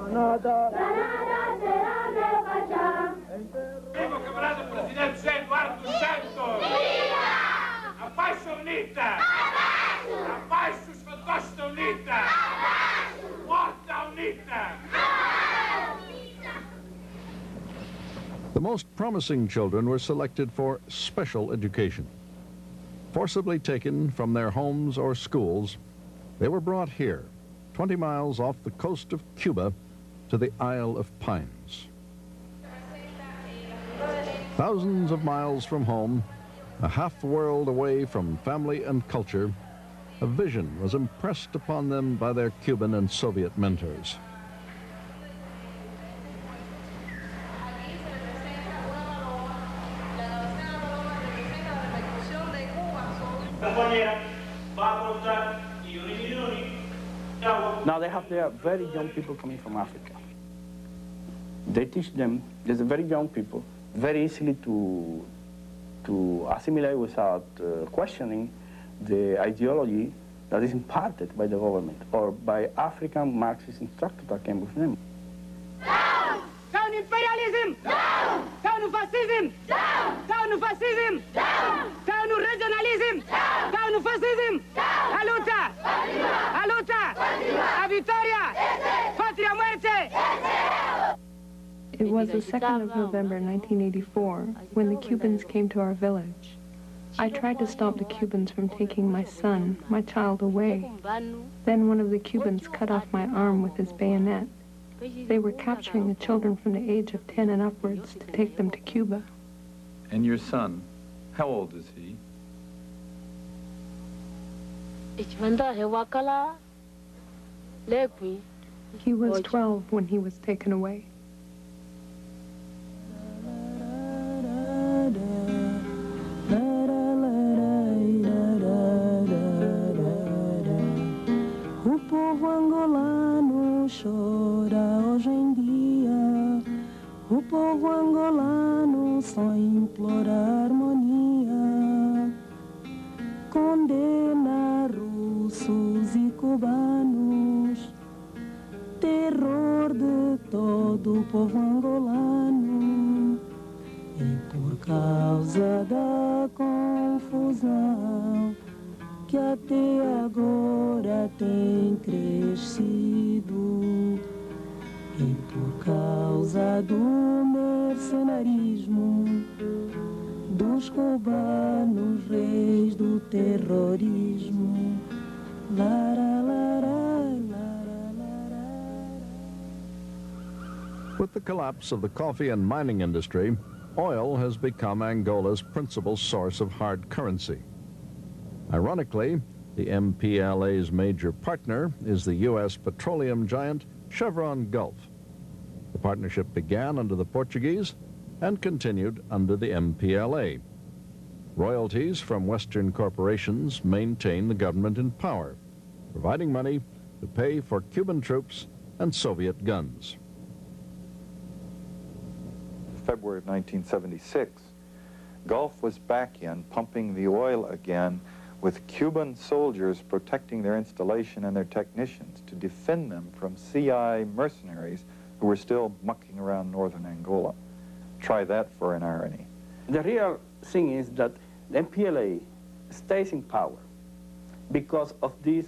Primo camarada presidente José Eduardo dos Santos! A paz unida! A paz dos fantasmas unida! Morta unida! The most promising children were selected for special education. Forcibly taken from their homes or schools, they were brought here, 20 miles off the coast of Cuba, to the Isle of Pines. Thousands of miles from home, a half-world away from family and culture, a vision was impressed upon them by their Cuban and Soviet mentors. Now they have their very young people coming from Africa. They teach them, there's very young people, very easily to assimilate without questioning the ideology that is imparted by the government or by African Marxist instructors that came with them. Down! Down imperialism! Down! Down fascism! Down! Down fascism! Down! Down regionalism! Down! Down fascism! Down! A luta! A luta! A victoria! Patria muerte! It was the 2nd of November 1984 when the Cubans came to our village. I tried to stop the Cubans from taking my son, my child, away. Then one of the Cubans cut off my arm with his bayonet. They were capturing the children from the age of 10 and upwards to take them to Cuba. And your son, how old is he? He was 12 when he was taken away. O povo angolano chora hoje em dia. O povo angolano só implora harmonia. Condena russos e cubanos. Terror de todo o povo angolano. E por causa da confusão que até agora tem crescido, e por causa do mercenarismo dos cubanos reis do terrorismo. Lara, lara, lara, lara. With the collapse of the coffee and mining industry, oil has become Angola's principal source of hard currency. Ironically, the MPLA's major partner is the U.S. petroleum giant Chevron Gulf. The partnership began under the Portuguese and continued under the MPLA. Royalties from Western corporations maintain the government in power, providing money to pay for Cuban troops and Soviet guns. February of 1976, Gulf was back in, pumping the oil again, with Cuban soldiers protecting their installation and their technicians to defend them from CI mercenaries who were still mucking around northern Angola. Try that for an irony. The real thing is that the MPLA stays in power because of this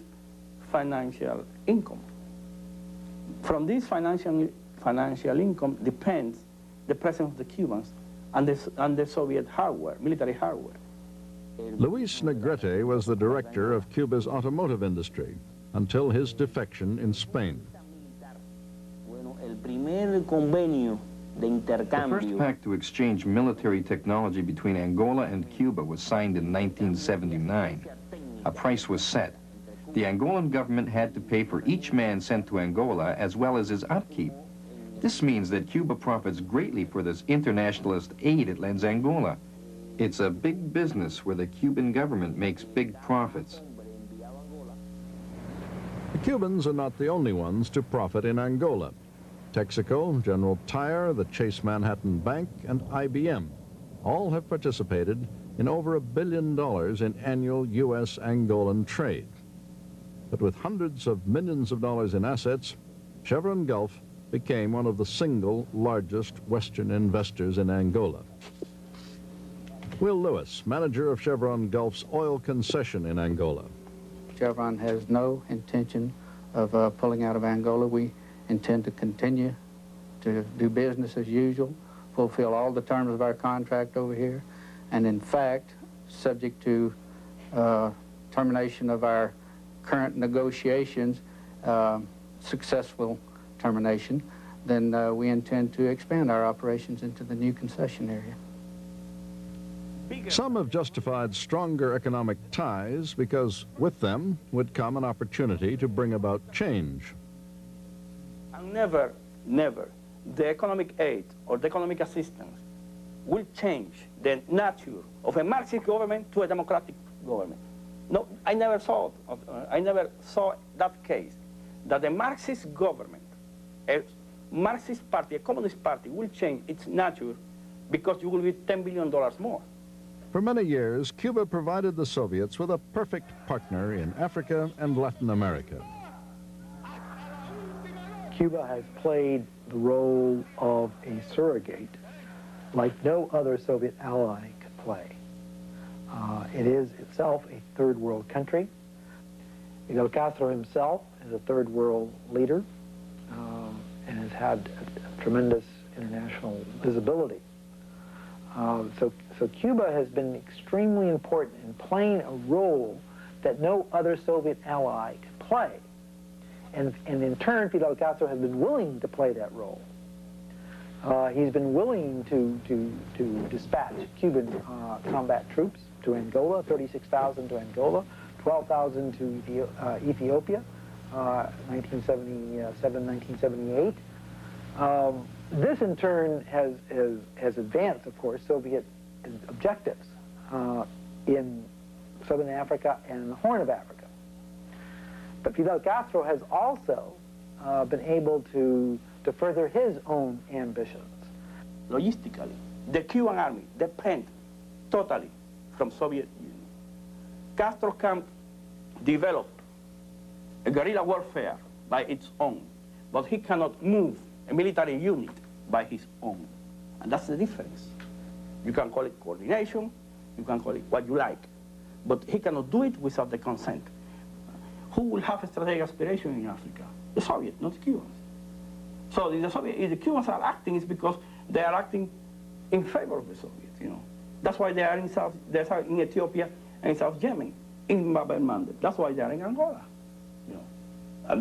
financial income. From this financial income depends the presence of the Cubans and the Soviet hardware, military hardware. Luis Negrete was the director of Cuba's automotive industry until his defection in Spain. The first pact to exchange military technology between Angola and Cuba was signed in 1979. A price was set. The Angolan government had to pay for each man sent to Angola as well as his upkeep. This means that Cuba profits greatly for this internationalist aid it lends Angola. It's a big business where the Cuban government makes big profits. The Cubans are not the only ones to profit in Angola. Texaco, General Tire, the Chase Manhattan Bank, and IBM all have participated in over $1 billion in annual U.S.-Angolan trade. But with hundreds of millions of dollars in assets, Chevron Gulf became one of the single largest Western investors in Angola. Will Lewis, manager of Chevron Gulf's oil concession in Angola. Chevron has no intention of pulling out of Angola. We intend to continue to do business as usual, fulfill all the terms of our contract over here, and in fact, subject to termination of our current negotiations, successful termination, then we intend to expand our operations into the new concession area. Some have justified stronger economic ties because with them would come an opportunity to bring about change. And never, the economic aid or the economic assistance will change the nature of a Marxist government to a democratic government. No, I never saw that case, that the Marxist government, a Marxist party, a communist party, will change its nature because you will be $10 billion more. For many years, Cuba provided the Soviets with a perfect partner in Africa and Latin America. Cuba has played the role of a surrogate like no other Soviet ally could play. It is itself a third world country. Fidel Castro himself is a third world leader and has had a tremendous international visibility. So Cuba has been extremely important in playing a role that no other Soviet ally could play. And in turn, Fidel Castro has been willing to play that role. He's been willing to dispatch Cuban combat troops to Angola, 36,000 to Angola, 12,000 to Ethiopia, 1977, 1978. This, in turn, has advanced, of course, Soviet objectives in Southern Africa and the Horn of Africa. But Fidel Castro has also been able to further his own ambitions. Logistically, the Cuban army depends totally from Soviet Union. Castro can develop a guerrilla warfare by its own, but he cannot move a military unit by his own. And that's the difference. You can call it coordination, you can call it what you like, but he cannot do it without the consent. Who will have a strategic aspiration in Africa? The Soviets, not the Cubans. So if the Cubans are acting, it's because they are acting in favor of the Soviets, you know. That's why they are in Ethiopia and in South Yemen, in Bab el Mandeb. That's why they are in Angola, you know.